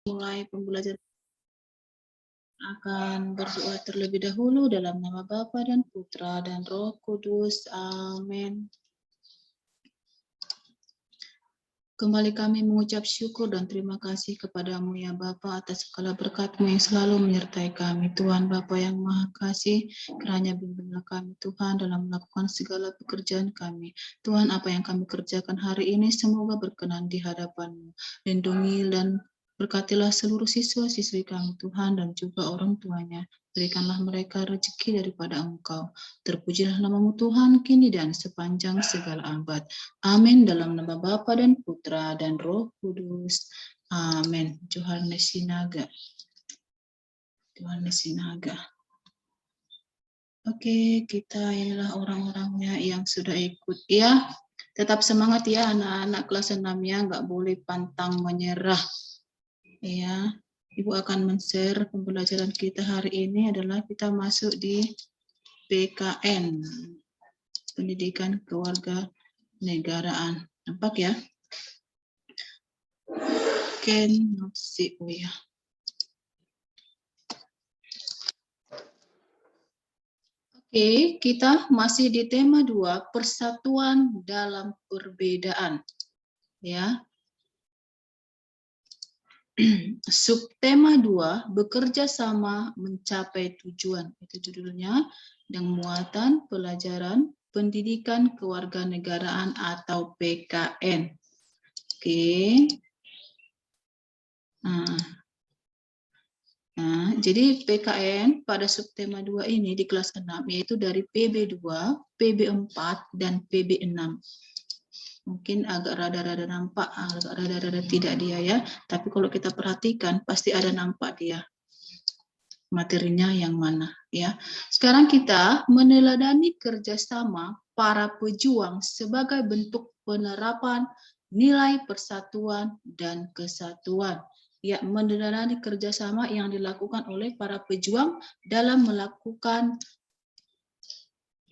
Mulai pembelajaran akan berdoa terlebih dahulu dalam nama Bapa dan Putra dan Roh Kudus. Amin. Kembali kami mengucap syukur dan terima kasih kepadamu ya Bapa atas segala berkat-Mu yang selalu menyertai kami. Tuhan Bapa yang Maha Kasih, kiranya bimbinglah kami Tuhan dalam melakukan segala pekerjaan kami. Tuhan, apa yang kami kerjakan hari ini semoga berkenan di hadapan-Mu. Lindungi dan berkatilah seluruh siswa-siswi kami Tuhan dan juga orang tuanya. Berikanlah mereka rezeki daripada Engkau. Terpujilah namamu Tuhan kini dan sepanjang segala abad. Amin. Dalam nama Bapa dan Putra dan Roh Kudus. Amin. Johannes Sinaga. Johannes Sinaga. Oke, kita inilah orang-orangnya yang sudah ikut ya. Tetap semangat ya anak-anak kelas 6 ya, nggak boleh pantang menyerah. Ya, Ibu akan men-share pembelajaran kita hari ini adalah kita masuk di PKN, Pendidikan Kewarganegaraan. Nampak ya? Cannot see, oh ya. Oke, kita masih di tema 2, persatuan dalam perbedaan. Ya. Subtema 2, bekerja sama mencapai tujuan. Itu judulnya. Dan muatan pelajaran pendidikan kewarganegaraan atau PKN. Oke. Nah, jadi PKN pada subtema 2 ini di kelas 6 yaitu dari PB2, PB4, dan PB6. Mungkin agak rada-rada nampak, agak rada-rada tidak dia ya. Tapi kalau kita perhatikan pasti ada nampak dia. Materinya yang mana ya. Sekarang kita meneladani kerjasama para pejuang sebagai bentuk penerapan nilai persatuan dan kesatuan. Ya, meneladani kerjasama yang dilakukan oleh para pejuang dalam melakukan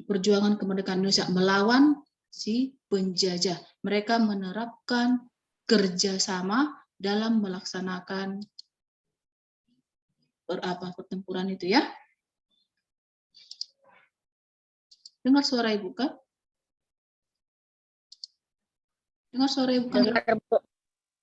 perjuangan kemerdekaan Indonesia melawan si penjajah. Mereka menerapkan kerjasama dalam melaksanakan pertempuran itu ya. Dengar suara Ibu kan? Dengar suara Ibu kan?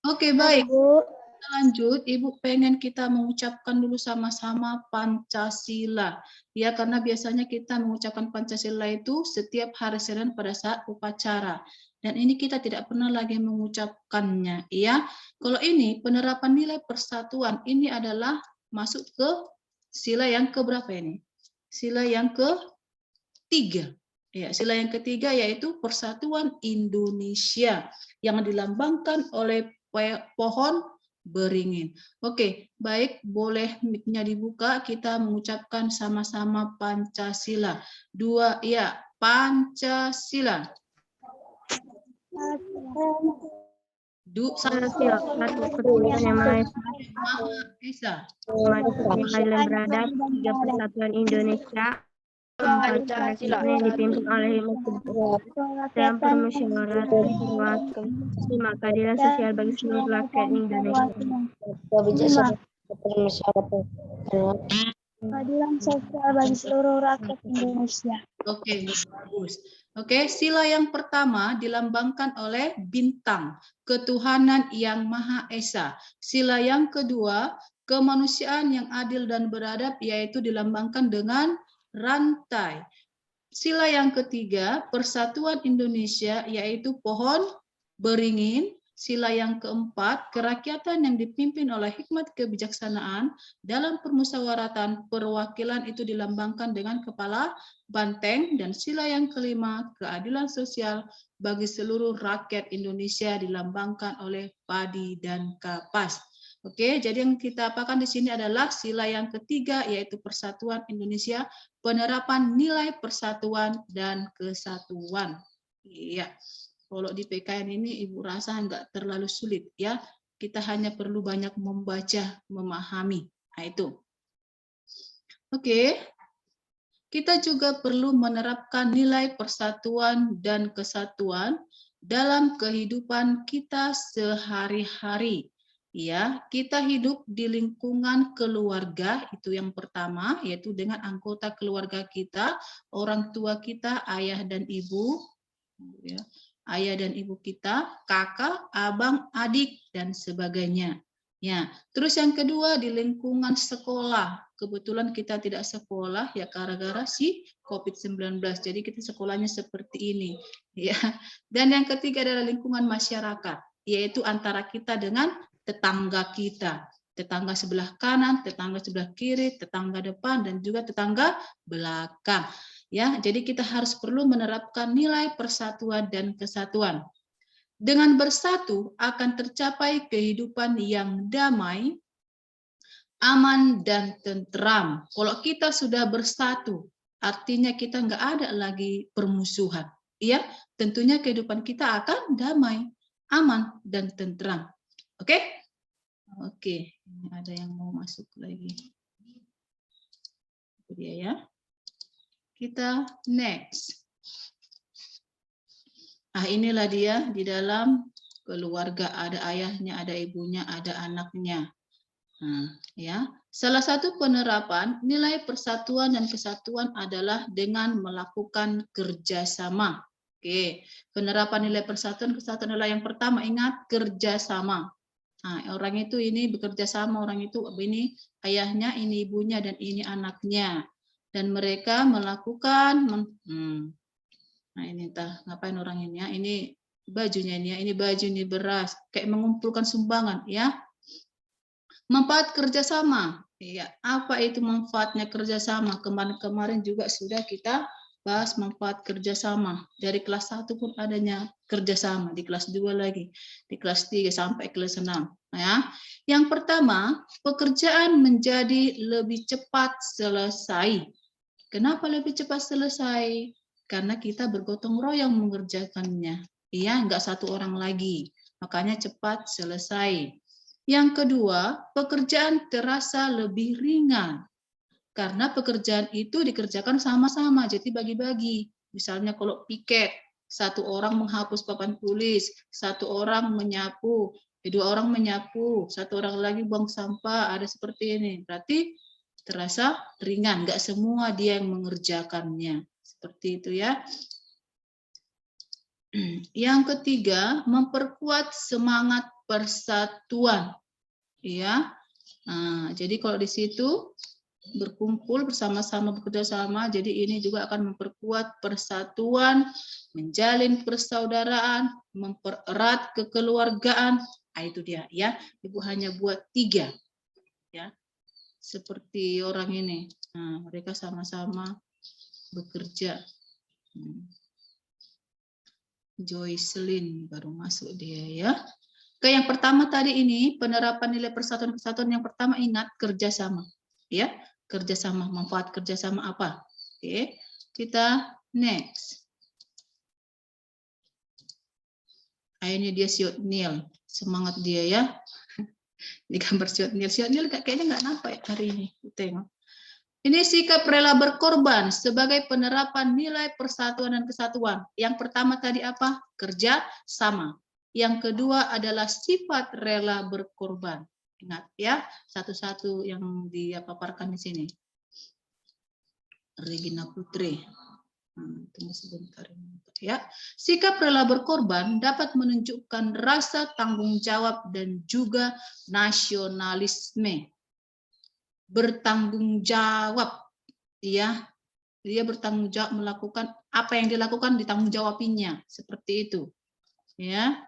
Oke, baik. Kita lanjut. Ibu pengen kita mengucapkan dulu sama-sama Pancasila. Ya, karena biasanya kita mengucapkan Pancasila itu setiap hari Senin pada saat upacara. Dan ini kita tidak pernah lagi mengucapkannya. Ya, kalau ini penerapan nilai persatuan, ini adalah masuk ke sila yang keberapa ini? Sila yang ketiga. Ya, sila yang ketiga yaitu Persatuan Indonesia yang dilambangkan oleh pohon beringin. Oke, baik, boleh mic-nya dibuka, kita mengucapkan sama-sama Pancasila. Dua, ya, Pancasila. Pancasila, satu ketuhanan yang Maha Esa. yang beradab, tiga Persatuan Indonesia, empat Pancasila yang dipimpin oleh dalam permusyawaratan perwakilan, lima keadilan sosial bagi seluruh rakyat Indonesia. Keadilan sosial bagi seluruh rakyat Indonesia. Oke, bagus. Oke, sila yang pertama dilambangkan oleh bintang, ketuhanan yang Maha Esa. Sila yang kedua, kemanusiaan yang adil dan beradab, yaitu dilambangkan dengan rantai. Sila yang ketiga, persatuan Indonesia, yaitu pohon beringin. Sila yang keempat, kerakyatan yang dipimpin oleh hikmat kebijaksanaan dalam permusyawaratan perwakilan itu dilambangkan dengan kepala banteng. Dan sila yang kelima, keadilan sosial bagi seluruh rakyat Indonesia dilambangkan oleh padi dan kapas. Oke, jadi yang kita apakan di sini adalah sila yang ketiga yaitu persatuan Indonesia, penerapan nilai persatuan dan kesatuan. Iya. Kalau di PKN ini Ibu rasa nggak terlalu sulit ya. Kita hanya perlu banyak membaca, memahami. Nah, itu. Oke. Kita juga perlu menerapkan nilai persatuan dan kesatuan dalam kehidupan kita sehari-hari. Ya, kita hidup di lingkungan keluarga, itu yang pertama, yaitu dengan anggota keluarga kita, orang tua kita, ayah dan ibu, ya, ayah dan ibu kita, kakak, abang, adik, dan sebagainya. Ya, terus yang kedua di lingkungan sekolah. Kebetulan kita tidak sekolah ya gara-gara si COVID-19. Jadi kita sekolahnya seperti ini, ya. Dan yang ketiga adalah lingkungan masyarakat, yaitu antara kita dengan tetangga kita, tetangga sebelah kanan, tetangga sebelah kiri, tetangga depan, dan juga tetangga belakang. Ya, jadi kita harus perlu menerapkan nilai persatuan dan kesatuan. Dengan bersatu akan tercapai kehidupan yang damai, aman, dan tentram. Kalau kita sudah bersatu, artinya kita nggak ada lagi permusuhan. Ya, tentunya kehidupan kita akan damai, aman, dan tentram. Oke? Oke, ini ada yang mau masuk lagi. Itu dia ya. Kita next. Nah, inilah dia di dalam keluarga, ada ayahnya, ada ibunya, ada anaknya. Nah, ya. Salah satu penerapan nilai persatuan dan kesatuan adalah dengan melakukan kerjasama. Oke, penerapan nilai persatuan dan kesatuan adalah yang pertama, ingat kerjasama. Nah, orang itu ini bekerja sama, orang itu ini ayahnya, ini ibunya, dan ini anaknya. Dan mereka melakukan, nah ini entah ngapain orang ini ya, ini bajunya ini ya, ini baju, ini beras, kayak mengumpulkan sumbangan ya. Manfaat kerjasama, ya apa itu manfaatnya kerjasama? Kemarin juga sudah kita bahas manfaat kerjasama. Dari kelas 1 pun adanya kerjasama, di kelas 2 lagi, di kelas 3 sampai kelas 6. Ya. Yang pertama, pekerjaan menjadi lebih cepat selesai. Kenapa lebih cepat selesai? Karena kita bergotong royong mengerjakannya. Iya, enggak satu orang lagi. Makanya cepat selesai. Yang kedua, pekerjaan terasa lebih ringan. Karena pekerjaan itu dikerjakan sama-sama, jadi bagi-bagi. Misalnya kalau piket, satu orang menghapus papan tulis, satu orang menyapu, dua orang menyapu, satu orang lagi buang sampah, ada seperti ini. Berarti terasa ringan, nggak semua dia yang mengerjakannya. Seperti itu ya. Yang ketiga, memperkuat semangat persatuan. Ya. Nah, jadi kalau di situ berkumpul bersama-sama, bekerja sama, jadi ini juga akan memperkuat persatuan, menjalin persaudaraan, mempererat kekeluargaan. Nah, itu dia ya. Ibu hanya buat 3 ya. Seperti orang ini. Nah, mereka sama-sama bekerja. Joycelyn baru masuk dia ya. Ke yang pertama tadi ini penerapan nilai persatuan kesatuan, yang pertama ingat kerjasama. Ya, kerjasama, manfaat kerjasama apa? Oke, kita next. Ini dia Syotnil, semangat dia ya. Di gambar Syotnil kayaknya nggak nampak ya hari ini. Tengok. Ini sikap rela berkorban sebagai penerapan nilai persatuan dan kesatuan. Yang pertama tadi apa? Kerja sama. Yang kedua adalah sifat rela berkorban. Ingat ya, satu-satu yang dipaparkan di sini. Regina Putri. Tunggu sebentar ya. Sikap rela berkorban dapat menunjukkan rasa tanggung jawab dan juga nasionalisme. Bertanggung jawab, ya, dia bertanggung jawab melakukan apa yang dilakukan, ditanggung jawabinya, seperti itu, ya.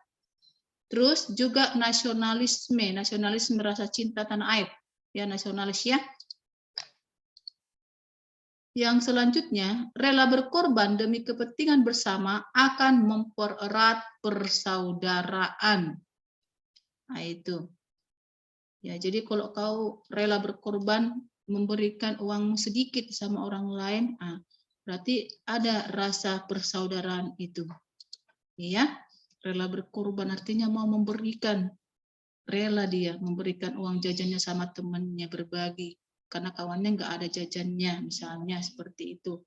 Terus juga nasionalisme rasa cinta tanah air, ya, nasionalis ya. Yang selanjutnya, rela berkorban demi kepentingan bersama akan mempererat persaudaraan. Nah, itu. Ya, jadi kalau kau rela berkorban memberikan uang sedikit sama orang lain, berarti ada rasa persaudaraan itu. Ya, rela berkorban artinya mau memberikan, rela dia memberikan uang jajannya sama temannya, berbagi karena kawannya nggak ada jajannya, misalnya seperti itu.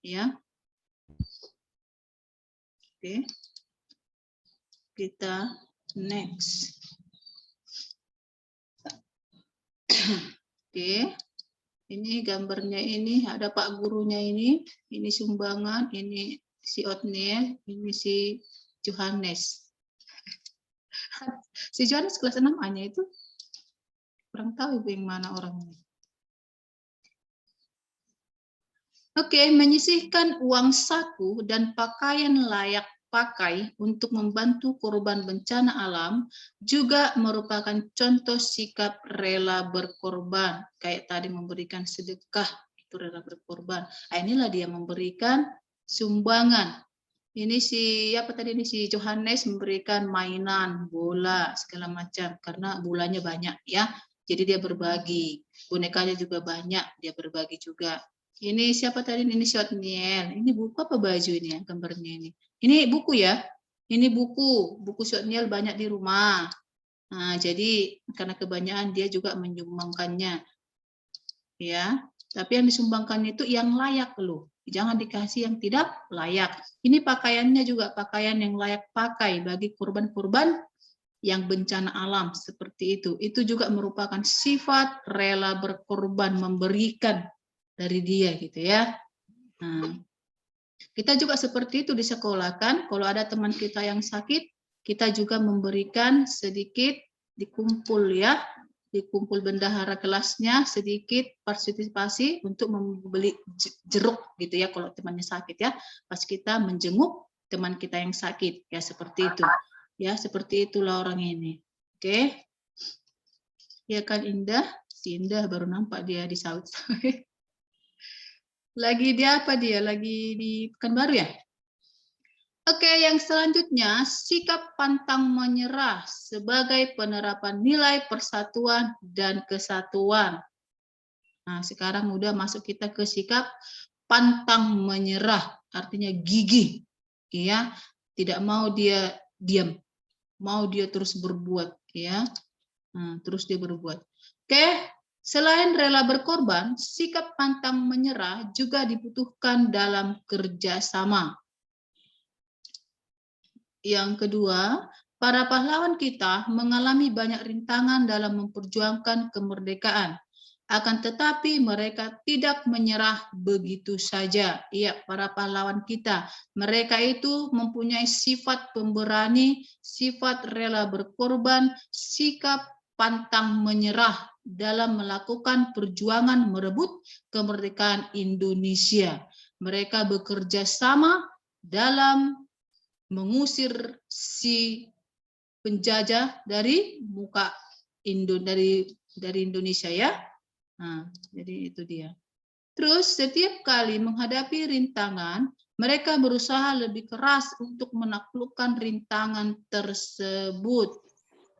Ya. Oke. Kita next. Oke. Ini gambarnya, ini ada Pak gurunya, ini sumbangan, ini si Otniel, ini si Johannes. Si Johannes kelas 6 A-nya itu kurang tahu ibu yang mana orangnya. Oke, menyisihkan uang saku dan pakaian layak pakai untuk membantu korban bencana alam juga merupakan contoh sikap rela berkorban. Kayak tadi memberikan sedekah, itu rela berkorban. Nah, inilah dia memberikan sumbangan. Ini si apa tadi, ini si Johannes memberikan mainan, bola, segala macam karena bolanya banyak ya. Jadi dia berbagi. Bonekanya juga banyak, dia berbagi juga. Ini siapa tadi? Ini Shotniel. Ini buku apa baju ini ya gambarnya ini? Ini buku ya. Ini buku Shotniel banyak di rumah. Nah, jadi karena kebanyakan dia juga menyumbangkannya. Ya. Tapi yang disumbangkan itu yang layak loh. Jangan dikasih yang tidak layak. Ini pakaiannya juga pakaian yang layak pakai bagi korban-korban yang bencana alam seperti itu. Itu juga merupakan sifat rela berkorban, memberikan dari dia gitu ya. Nah, kita juga seperti itu di sekolah kan. Kalau ada teman kita yang sakit, kita juga memberikan sedikit, dikumpul ya, dikumpul bendahara kelasnya sedikit partisipasi untuk membeli jeruk gitu ya kalau temannya sakit ya. Pas kita menjenguk teman kita yang sakit ya, seperti itu. Ya, seperti itulah orang ini. Oke. Ya kan Indah? Si Indah baru nampak dia di sawit-sawit. Lagi dia apa dia? Lagi di Pekanbaru ya? Oke, yang selanjutnya sikap pantang menyerah sebagai penerapan nilai persatuan dan kesatuan. Nah, sekarang udah masuk kita ke sikap pantang menyerah, artinya gigih. Ya, tidak mau dia diam, mau dia terus berbuat ya. Nah, terus dia berbuat. Oke. Selain rela berkorban, sikap pantang menyerah juga dibutuhkan dalam kerjasama. Yang kedua, para pahlawan kita mengalami banyak rintangan dalam memperjuangkan kemerdekaan. Akan tetapi mereka tidak menyerah begitu saja. Iya, para pahlawan kita. Mereka itu mempunyai sifat pemberani, sifat rela berkorban, sikap pantang menyerah dalam melakukan perjuangan merebut kemerdekaan Indonesia. Mereka bekerja sama dalam mengusir si penjajah dari muka dari Indonesia ya. Nah, jadi itu dia. Terus setiap kali menghadapi rintangan, mereka berusaha lebih keras untuk menaklukkan rintangan tersebut.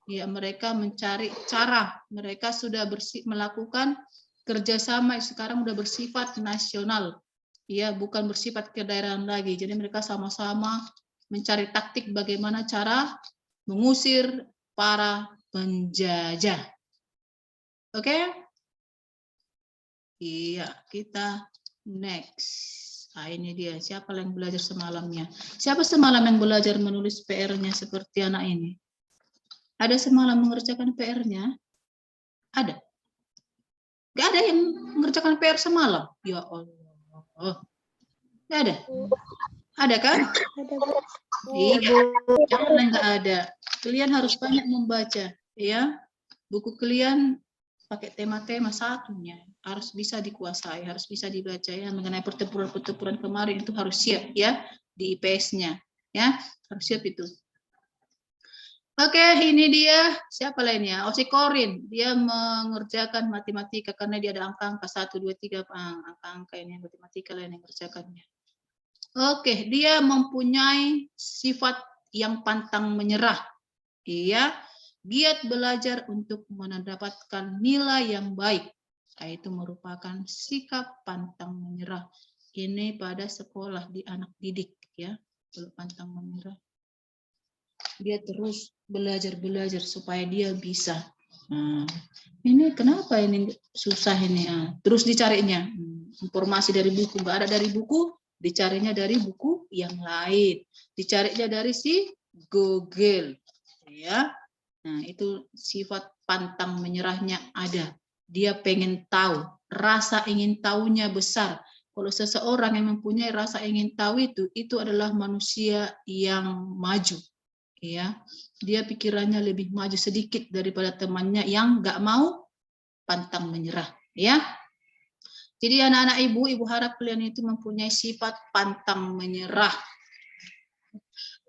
Ya, mereka mencari cara. Mereka sudah melakukan kerjasama sekarang sudah bersifat nasional. Ya, bukan bersifat kedaerahan lagi. Jadi mereka sama-sama mencari taktik bagaimana cara mengusir para penjajah. Oke? Iya, kita next. Nah, ini dia. Siapa yang belajar semalamnya? Siapa semalam yang belajar menulis PR-nya seperti anak ini? Ada semalam mengerjakan PR-nya? Ada? Gak ada yang mengerjakan PR semalam? Ya Allah. Gak ada? Ada kan? Iya. Jangan nggak ada. Kalian harus banyak membaca. Ya. Buku kalian pakai tema-tema satunya. Harus bisa dikuasai. Harus bisa dibaca ya. Mengenai pertempuran-pertempuran kemarin itu harus siap ya. Di IPS-nya. Ya. Harus siap itu. Oke, ini dia siapa lainnya? Osikorin, dia mengerjakan matematika karena dia ada angka-angka 1, 2, 3, angka-angka ini matematika lain yang mengerjakannya. Oke, dia mempunyai sifat yang pantang menyerah. Ia giat belajar untuk mendapatkan nilai yang baik. Itu merupakan sikap pantang menyerah. Ini pada sekolah di anak didik ya, kalau pantang menyerah. Dia terus belajar supaya dia bisa. Nah, ini kenapa ini susah ini? Terus dicarinya informasi dari buku, nggak ada dari buku, dicarinya dari buku yang lain, dicarinya dari si Google, ya. Nah, itu sifat pantang menyerahnya ada. Dia pengen tahu, rasa ingin tahunya besar. Kalau seseorang yang mempunyai rasa ingin tahu itu adalah manusia yang maju. Ya, dia pikirannya lebih maju sedikit daripada temannya yang nggak mau pantang menyerah. Ya, jadi anak-anak ibu harap kalian itu mempunyai sifat pantang menyerah.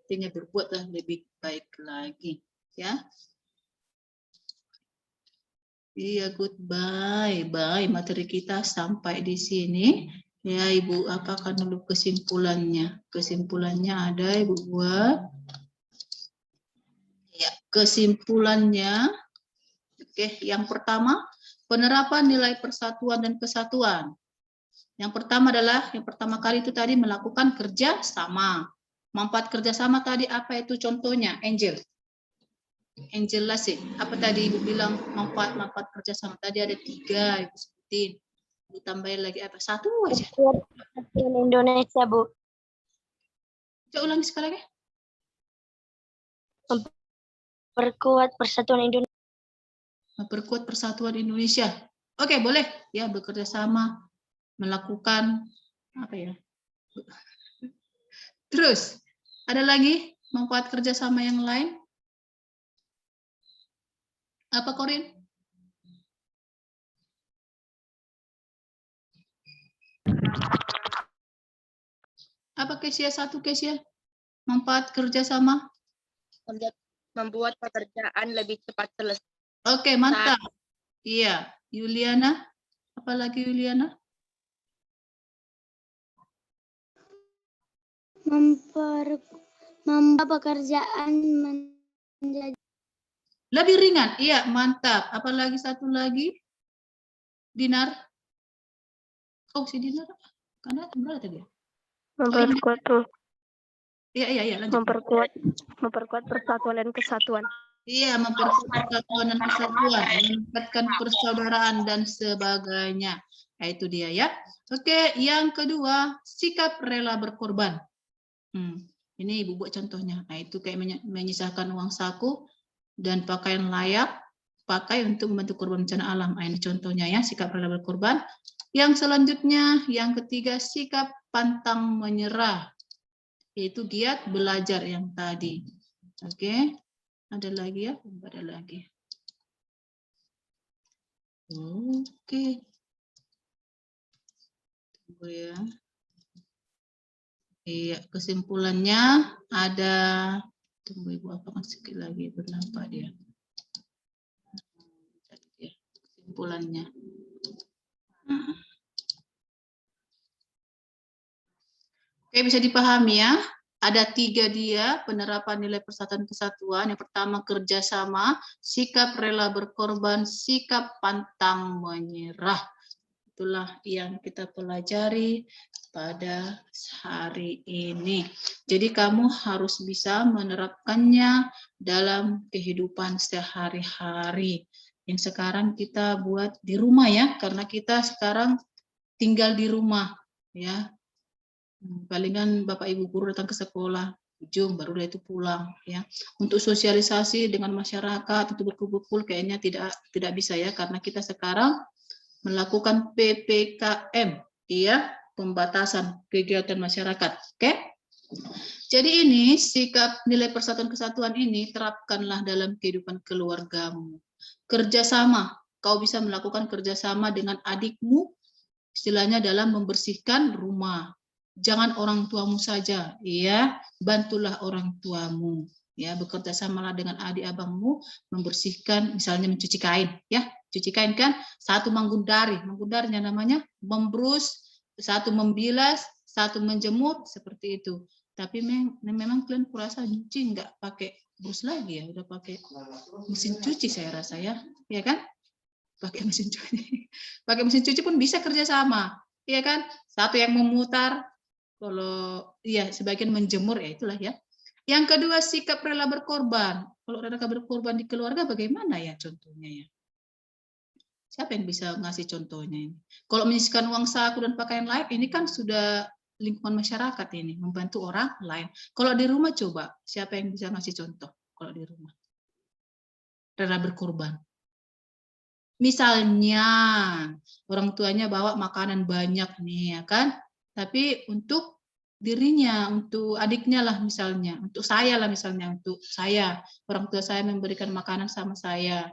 Artinya berbuatlah lebih baik lagi. Ya. Iya, goodbye. Bye. Materi kita sampai di sini. Ya, Ibu apakan dulu kesimpulannya. Kesimpulannya ada Ibu buat. Ya, kesimpulannya. Oke, yang pertama, penerapan nilai persatuan dan kesatuan. Yang pertama adalah, yang pertama kali itu tadi melakukan kerja sama. Manfaat kerjasama tadi apa itu contohnya, Angel? Angel Lasik, apa tadi Ibu bilang manfaat kerjasama tadi ada 3, Ibu sebutin. Ibu tambahin lagi apa? 1 aja. Persatuan Indonesia, Bu. Coba ulangi sekali lagi. Memperkuat persatuan Indonesia. Memperkuat persatuan Indonesia. Oke, boleh. Ya, bekerja sama, melakukan apa ya? Terus, ada lagi manfaat kerjasama yang lain? Apa, Korin? Apa Kesia? 1 Kesia? Manfaat kerjasama? Membuat pekerjaan lebih cepat selesai. Oke, mantap. Iya, Yuliana. Apalagi Yuliana? Membuat pekerjaan menjadi Lebih ringan. Iya, mantap. Apalagi 1 lagi? Dinar. Oh, si Dinar. Karena berapa tadi? Memperkuat Iya, lanjut. memperkuat persatuan dan kesatuan. Iya, memperkuat persatuan dan kesatuan, meningkatkan persaudaraan dan sebagainya. Nah, itu dia ya. Oke, yang kedua, sikap rela berkorban. Ini Ibu buat contohnya. Nah, itu kayak menyisakan uang saku dan pakaian layak pakai untuk membantu korban bencana alam. Nah, ini contohnya ya, sikap rela berkorban. Yang selanjutnya, yang ketiga, sikap pantang menyerah. Yaitu giat belajar yang tadi. Oke. Ada lagi ya? Ada lagi. Oke. Tunggu ya. Iya, kesimpulannya ada. Tunggu Ibu, apa sedikit lagi berapa dia? Kesimpulannya. Oke, bisa dipahami ya. Ada 3 dia, penerapan nilai persatuan kesatuan. Yang pertama kerjasama, sikap rela berkorban, sikap pantang menyerah. Itulah yang kita pelajari pada hari ini. Jadi kamu harus bisa menerapkannya dalam kehidupan sehari-hari. Yang sekarang kita buat di rumah ya, karena kita sekarang tinggal di rumah ya. Palingan Bapak Ibu guru datang ke sekolah, ujung baru itu pulang ya. Untuk sosialisasi dengan masyarakat untuk berkumpul kayaknya tidak bisa ya, karena kita sekarang melakukan PPKM ya, pembatasan kegiatan masyarakat. Oke? Jadi ini sikap nilai persatuan kesatuan ini terapkanlah dalam kehidupan keluargamu. Kerjasama, kau bisa melakukan kerjasama dengan adikmu, istilahnya dalam membersihkan rumah. Jangan orang tuamu saja, ya, bantulah orang tuamu, ya, bekerja samalah dengan adik abangmu membersihkan, misalnya mencuci kain, ya, cuci kain kan, 1 menggundarinya namanya membrus, 1 membilas, 1 menjemur, seperti itu. Tapi memang kalian kurasa nyuci nggak pakai brus lagi ya, udah pakai mesin cuci saya rasa ya, ya kan? Pakai mesin cuci, pakai mesin cuci pun bisa kerja sama, ya kan? 1 yang memutar. Kalau iya sebagian menjemur ya itulah ya. Yang kedua sikap rela berkorban. Kalau rela berkorban di keluarga bagaimana ya contohnya ya? Siapa yang bisa ngasih contohnya ini? Kalau menyisihkan uang saku dan pakaian layak ini kan sudah lingkungan masyarakat ini membantu orang lain. Kalau di rumah coba siapa yang bisa ngasih contoh kalau di rumah? Rela berkorban. Misalnya orang tuanya bawa makanan banyak nih ya kan, tapi untuk dirinya, untuk adiknya lah misalnya, untuk saya lah misalnya, untuk saya, orang tua saya memberikan makanan sama saya.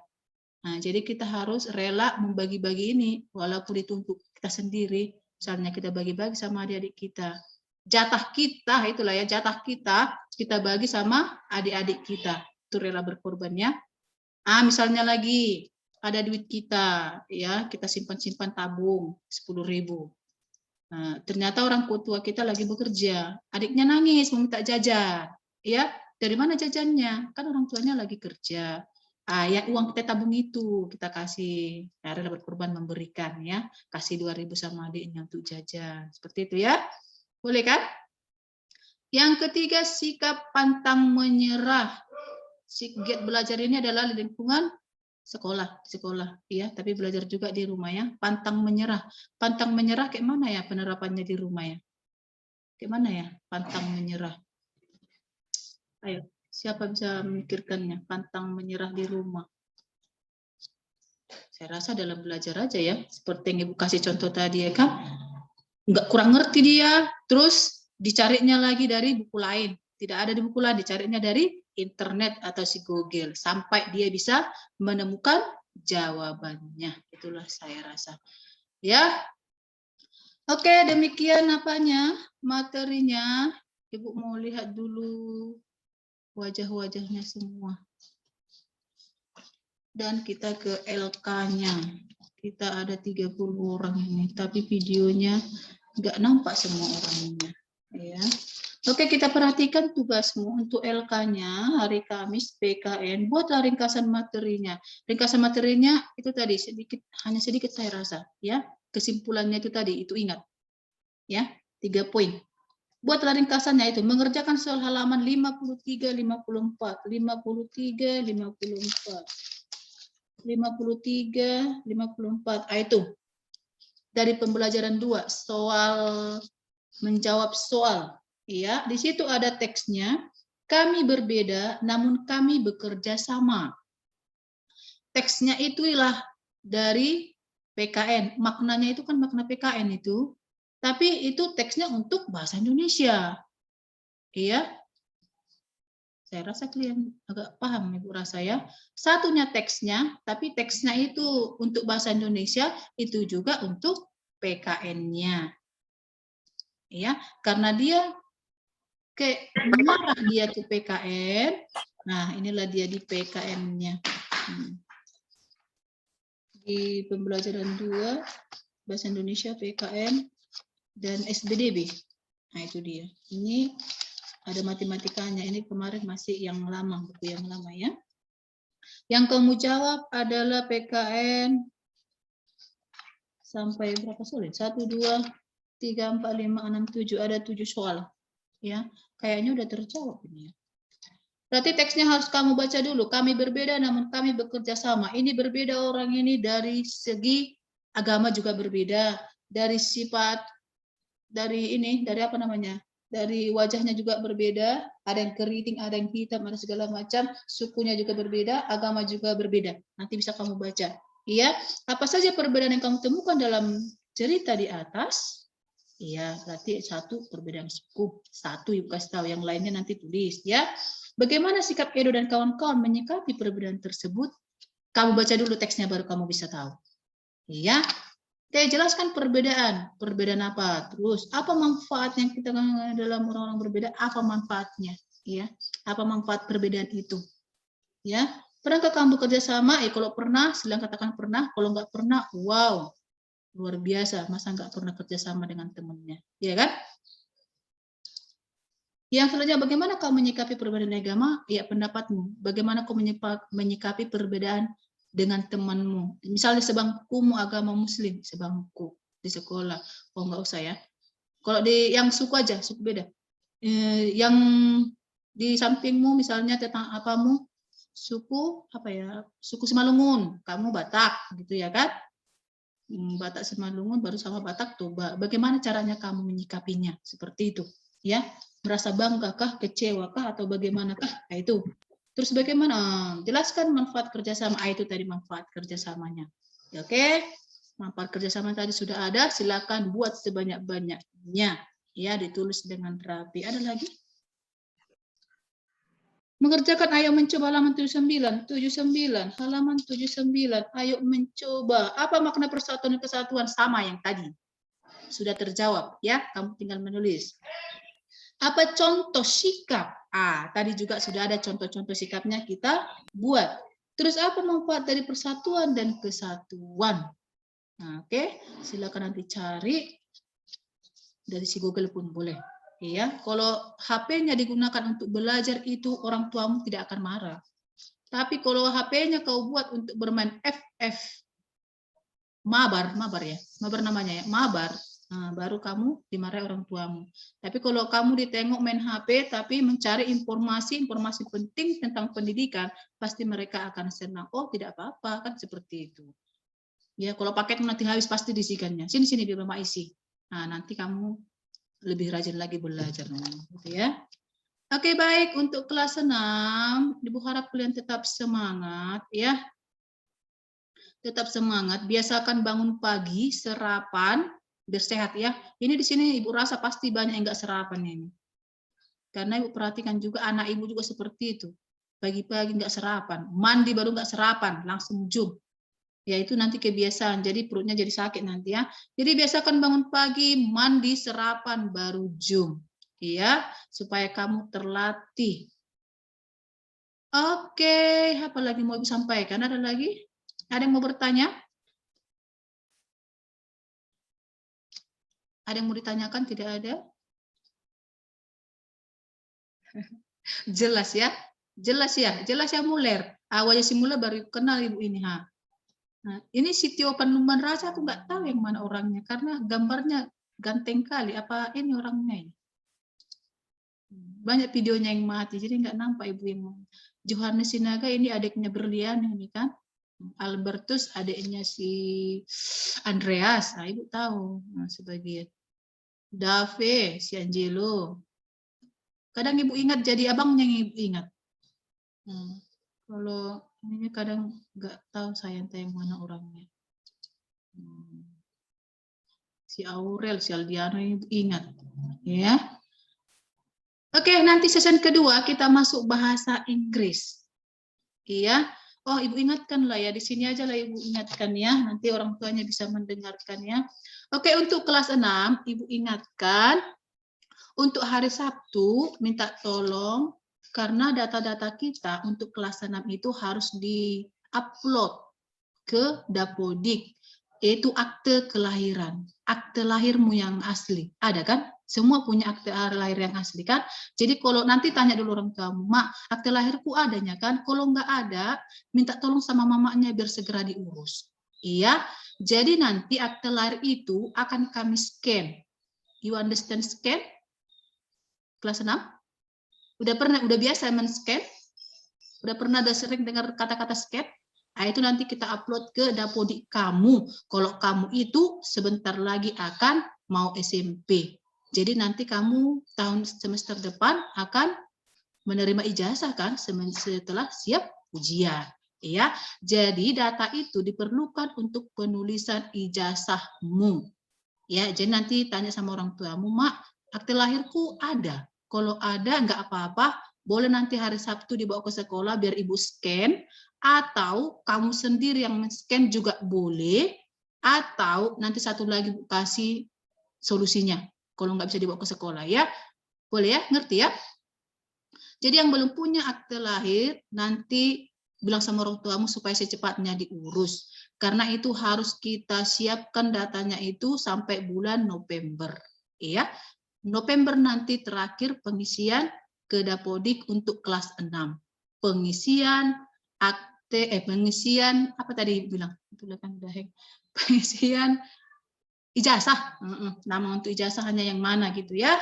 Nah, jadi kita harus rela membagi-bagi ini, walaupun itu untuk kita sendiri, misalnya kita bagi-bagi sama adik-adik kita. Jatah kita, itulah ya, jatah kita bagi sama adik-adik kita. Itu rela berkorbannya. Misalnya lagi, ada duit kita, ya kita simpan-simpan tabung 10.000. Nah, ternyata orang tua kita lagi bekerja, adiknya nangis meminta jajan, ya dari mana jajannya? Kan orang tuanya lagi kerja. Ya uang kita tabung itu kita kasih, karena dapat korban memberikan ya, kasih 2.000 sama adiknya untuk jajan, seperti itu ya, boleh kan? Yang ketiga, sikap pantang menyerah. Giat belajar ini adalah di lingkungan sekolah, ya, tapi belajar juga di rumah ya. Pantang menyerah kayak mana ya penerapannya di rumah ya? Kayak mana ya pantang menyerah? Ayo, siapa bisa memikirkannya? Pantang menyerah di rumah. Saya rasa dalam belajar aja ya, seperti yang Ibu kasih contoh tadi ya kan, nggak kurang ngerti dia, terus dicarinya lagi dari buku lain, tidak ada di buku lain, dicarinya dari internet atau si Google sampai dia bisa menemukan jawabannya. Itulah saya rasa. Ya. Oke, demikian apanya? Materinya. Ibu mau lihat dulu wajah-wajahnya semua. Dan kita ke LK-nya. Kita ada 30 orang ini, tapi videonya nggak nampak semua orangnya. Ya. Oke, kita perhatikan tugasmu untuk LK-nya hari Kamis PKN. Buatlah ringkasan materinya. Ringkasan materinya itu tadi hanya sedikit saya rasa, ya. Kesimpulannya itu tadi, itu ingat. Ya, 3 poin. Buatlah ringkasannya itu, mengerjakan soal halaman 53, 54, 53, 54. 53, 54. Itu dari pembelajaran 2, soal menjawab soal. Iya, di situ ada teksnya. Kami berbeda, namun kami bekerja sama. Teksnya itulah dari PKN. Maknanya itu kan makna PKN itu. Tapi itu teksnya untuk bahasa Indonesia. Iya. Saya rasa kalian agak paham, Ibu rasa ya. Satunya teksnya, tapi teksnya itu untuk bahasa Indonesia, itu juga untuk PKN-nya. Ya, karena dia mengarah dia ke PKN. Nah, inilah dia di PKN-nya. Di pembelajaran 2, bahasa Indonesia PKN dan SBDB. Nah, itu dia. Ini ada matematikanya. Ini kemarin masih yang lama, buku yang lama ya. Yang kamu jawab adalah PKN sampai berapa soal? 1, 2, 3, 4, 5, 6, 7. Ada 7 soal. Ya, kayaknya udah terjawab ini ya. Berarti teksnya harus kamu baca dulu. Kami berbeda namun kami bekerja sama. Ini berbeda orang ini dari segi agama juga berbeda, dari sifat, dari apa namanya? Dari wajahnya juga berbeda, ada yang keriting, ada yang hitam, ada segala macam, sukunya juga berbeda, agama juga berbeda. Nanti bisa kamu baca. Iya, apa saja perbedaan yang kamu temukan dalam cerita di atas? Iya, berarti 1 perbedaan suku. 1 Ibu kasih tahu, yang lainnya nanti tulis ya. Bagaimana sikap Edo dan kawan-kawan menyikapi perbedaan tersebut? Kamu baca dulu teksnya baru kamu bisa tahu. Iya. Oke, jelaskan perbedaan. Perbedaan apa? Terus apa manfaat yang kita dalam orang-orang berbeda? Apa manfaatnya? Ya. Apa manfaat perbedaan itu? Ya. Pernahkah kamu bekerja sama? Kalau pernah, silakan katakan pernah. Kalau nggak pernah, wow. Luar biasa, masa nggak pernah kerjasama dengan temannya, ya kan? Yang selanjutnya, bagaimana kau menyikapi perbedaan agama? Ya, pendapatmu. Bagaimana kau menyikapi perbedaan dengan temanmu? Misalnya sebangkumu agama Muslim, sebangku di sekolah. Oh, nggak usah ya. Kalau di yang suku aja, suku beda. Yang di sampingmu, misalnya tentang apamu, suku apa ya? Suku Simalungun, kamu Batak, gitu ya kan? Batak Simalungun baru sama Batak Toba. Bagaimana caranya kamu menyikapinya? Seperti itu, ya. Merasa banggakah, kecewakah, atau bagaimanakah? Nah, itu. Terus bagaimana? Jelaskan manfaat kerjasama. Itu tadi manfaat kerjasamanya. Oke, mampar kerjasama tadi sudah ada, silakan buat sebanyak-banyaknya. Ya, ditulis dengan rapi. Ada lagi? Mengerjakan, ayo mencoba halaman 79, halaman 79, ayo mencoba. Apa makna persatuan dan kesatuan? Sama yang tadi. Sudah terjawab, ya, kamu tinggal menulis. Apa contoh sikap? Tadi juga sudah ada contoh-contoh sikapnya kita buat. Terus apa manfaat dari persatuan dan kesatuan? Nah, oke, silakan nanti cari dari si Google pun boleh. Iya, kalau HP-nya digunakan untuk belajar itu orang tuamu tidak akan marah. Tapi kalau HP-nya kau buat untuk bermain FF, mabar ya, mabar namanya ya, mabar. Nah, baru kamu dimarahi orang tuamu. Tapi kalau kamu ditengok main HP tapi mencari informasi penting tentang pendidikan, pasti mereka akan senang. Oh, tidak apa-apa, kan seperti itu. Ya, kalau paket nanti habis pasti diisikannya. Sini biar Mama isi. Nah, nanti kamu lebih rajin lagi belajar, gitu ya. Oke, baik, untuk kelas 6, Ibu harap kalian tetap semangat ya. Tetap semangat, biasakan bangun pagi, sarapan, biar sehat ya. Ini di sini Ibu rasa pasti banyak yang enggak sarapan ini. Karena Ibu perhatikan juga anak Ibu juga seperti itu. Pagi-pagi enggak sarapan, mandi baru enggak sarapan, langsung jum. Ya itu nanti kebiasaan, jadi perutnya jadi sakit nanti ya. Jadi biasakan bangun pagi, mandi, sarapan, baru jum. Ya, supaya kamu terlatih. Oke, apa lagi mau Ibu sampaikan? Ada lagi? Ada yang mau bertanya? Ada yang mau ditanyakan? Tidak ada? Jelas ya? Jelas ya Muler. Wajah si Muler baru kenal Ibu ini. Nah, ini si Tio Panluman Raja aku nggak tahu yang mana orangnya karena gambarnya ganteng kali. Apa ini orangnya? Banyak videonya yang mati, jadi nggak nampak Ibu yang Johannes Sinaga ini adiknya Berlian ini kan. Albertus adiknya si Andreas. Nah, Ibu tahu sebagian. Dave, si Angelo. Kadang Ibu ingat jadi abangnya yang Ibu ingat. Kalau ini kadang nggak tahu saya yang mana orangnya. Si Aurel, si Aldiano ini ingat, ya. Oke, nanti sesi kedua kita masuk bahasa Inggris, iya. Oh, Ibu ingatkan lah ya, di sini aja lah Ibu ingatkan ya, nanti orang tuanya bisa mendengarkan ya. Oke, untuk kelas 6, Ibu ingatkan, untuk hari Sabtu minta tolong karena data-data kita untuk kelas 6 itu harus di-upload ke Dapodik, yaitu akte kelahiran. Akte lahirmu yang asli. Ada kan? Semua punya akte lahir yang asli kan? Jadi kalau nanti tanya dulu orang tuamu, Mak, akte lahirku adanya kan? Kalau nggak ada, minta tolong sama mamanya biar segera diurus. Iya, jadi nanti akte lahir itu akan kami scan. You understand scan? Kelas 6? Udah biasa men-scan? Udah pernah sering dengar kata-kata scan? Nah, itu nanti kita upload ke Dapodik kamu. Kalau kamu itu sebentar lagi akan mau SMP. Jadi nanti kamu tahun semester depan akan menerima ijazah kan setelah siap ujian. Ya, jadi data itu diperlukan untuk penulisan ijazahmu. Ya, jadi nanti tanya sama orang tuamu, Mak, akte lahirku ada. Kalau ada nggak apa-apa, boleh nanti hari Sabtu dibawa ke sekolah biar Ibu scan, atau kamu sendiri yang men-scan juga boleh, atau nanti satu lagi Bu kasih solusinya. Kalau nggak bisa dibawa ke sekolah ya, boleh ya, ngerti ya? Jadi yang belum punya akte lahir, nanti bilang sama orang tuamu supaya secepatnya diurus. Karena itu harus kita siapkan datanya itu sampai bulan November. Ya, November nanti terakhir pengisian ke Dapodik untuk kelas 6. Pengisian pengisian apa tadi bilang? Pengisian ijazah. Nama untuk ijazah hanya yang mana gitu ya.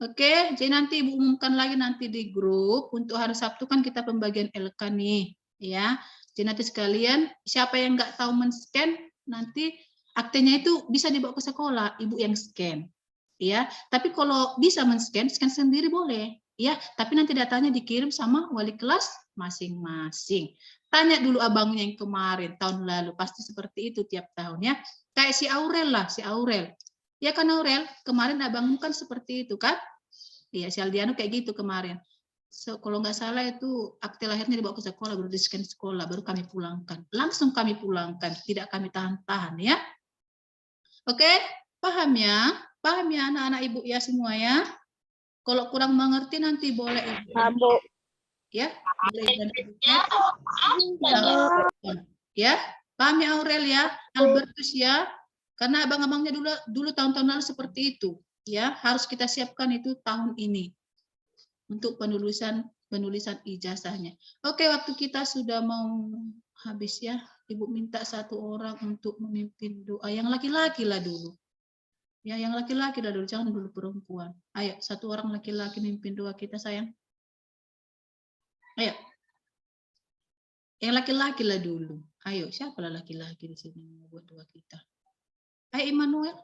Oke, jadi nanti Ibu umumkan lagi nanti di grup. Untuk hari Sabtu kan kita pembagian LK nih, ya. Jadi nanti sekalian siapa yang nggak tahu men-scan, nanti aktenya itu bisa dibawa ke sekolah, Ibu yang scan. Ya, tapi kalau bisa men-scan, scan sendiri boleh, ya. Tapi nanti datanya dikirim sama wali kelas masing-masing. Tanya dulu abangnya yang kemarin, tahun lalu. Pasti seperti itu tiap tahun ya. Kayak si Aurel lah, si Aurel. Ya kan Aurel, kemarin abangmu kan seperti itu kan? Iya, si Aldiano kayak gitu kemarin. So, kalau nggak salah itu akte lahirnya dibawa ke sekolah, baru di-scan sekolah, baru kami pulangkan. Langsung kami pulangkan, tidak kami tahan-tahan ya. Oke, paham ya? Paham ya anak-anak ibu ya semua ya? Kalau kurang mengerti nanti boleh ibu. Ya, boleh ibu chat. Ya, paham ya Aurel ya, Albertus ya. Karena abang-abangnya dulu tahun-tahun lalu seperti itu. Ya, harus kita siapkan itu tahun ini untuk penulisan ijazahnya. Oke, waktu kita sudah mau habis ya. Ibu minta satu orang untuk memimpin doa. Yang laki-laki lah dulu. Ya, yang laki-laki lah dulu, jangan dulu perempuan. Ayo, satu orang laki-laki memimpin doa kita, sayang. Ayo. Yang laki-laki lah dulu. Ayo, siapa lah laki-laki di sini mau buat doa kita? Ayo, Immanuel.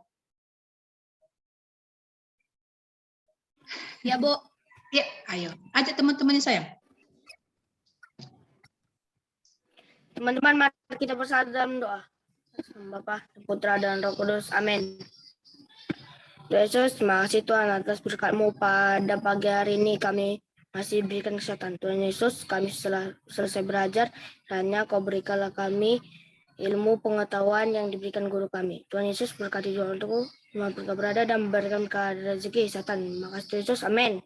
Ya, Bu. Ya, ayo. Ajak teman-temannya, sayang. Teman-teman, mari kita bersatu dalam doa. Bapa, Putra, dan Roh Kudus. Amin. Tuhan Yesus, terima kasih Tuhan atas berkat-Mu pada pagi hari ini kami masih diberikan kesehatan. Tuhan Yesus, kami setelah selesai belajar, hanya Kau berikanlah kami ilmu pengetahuan yang diberikan guru kami. Tuhan Yesus berkati doa untukku, dimanapun Kau berada dan memberikan rezeki kesehatan. Terima kasih Tuhan Yesus. Amin.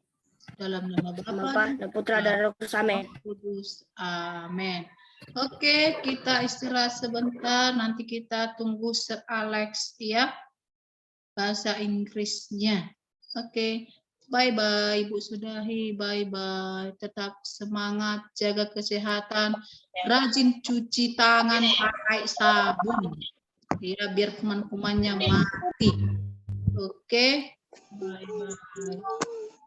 Dalam nama Bapa, dan Putra, dan Roh Kudus. Amin. Amin. Oke, kita istirahat sebentar. Nanti kita tunggu Sir Alex ya. Bahasa Inggrisnya. Oke. Bye-bye, Ibu sudahi. Bye-bye. Tetap semangat, jaga kesehatan. Rajin cuci tangan pakai sabun. Ya, biar kuman-kumannya mati. Oke. Bye-bye.